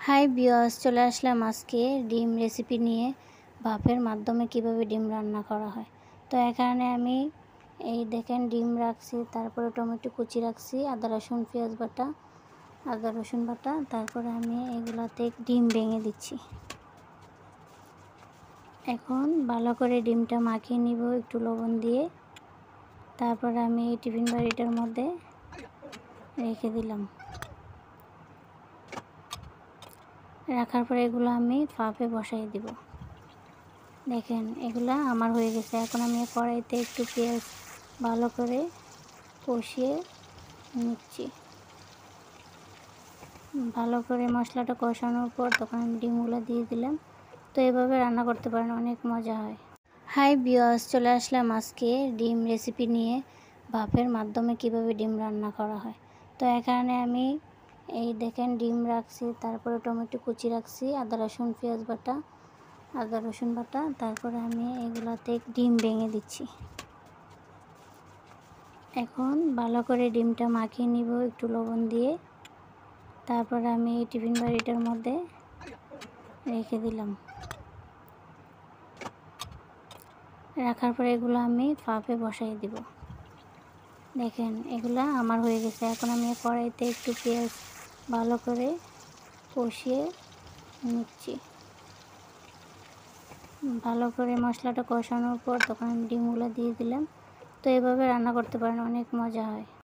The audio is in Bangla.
হাই ভিউয়ার্স, চলে আসলাম আজকে ডিম রেসিপি নিয়ে। ভাপের মাধ্যমে কিভাবে ডিম রান্না করা হয়। তো এখানে আমি এই দেখেন ডিম রাখছি, তারপরে টমেটো কুচি রাখছি, আদা রসুন বাটা, তারপরে আমি এগুলাতে ডিম ভেঙে দিচ্ছি। এখন ভালো করে ডিমটা মাখিয়ে নিব একটু লবণ দিয়ে। তারপরে আমি এই টিফিন বাটিটার মধ্যে রেখে দিলাম। রাখার পরে এগুলো আমি ভাপে বসাই দিব। দেখেন এগুলা আমার হয়ে গেছে। এখন আমি কড়াইতে একটু পেঁয়াজ ভালো করে কষিয়ে নিচ্ছি। ভালো করে মশলাটা কষানোর পর তখন আমি ডিমগুলো দিয়ে দিলাম। তো এভাবে রান্না করতে পারেন, অনেক মজা হয়। হাই ভিউয়ার্স, চলে আসলাম আজকে ডিম রেসিপি নিয়ে। ভাপের মাধ্যমে কিভাবে ডিম রান্না করা হয়। তো এখানে আমি এই দেখেন ডিম রাখছি, তারপরে টমেটো কুচি রাখছি, আদা রসুন বাটা, তারপরে আমি এগুলাতে ডিম ভেঙে দিচ্ছি। এখন ভালো করে ডিমটা মাখিয়ে নিব একটু লবণ দিয়ে। তারপরে আমি এই টিফিন বাটিটার মধ্যে রেখে দিলাম। রাখার পরে এগুলো আমি ভাপে বসাই দিব। দেখেন এগুলা আমার হয়ে গেছে। এখন আমি কড়াইতে একটু পেঁয়াজ ভালো করে কষিয়ে নিচ্ছি। ভালো করে মশলাটা কষানোর পর তখন আমি ডিমগুলো দিয়ে দিলাম। তো এভাবে রান্না করতে পারেন, অনেক মজা হয়।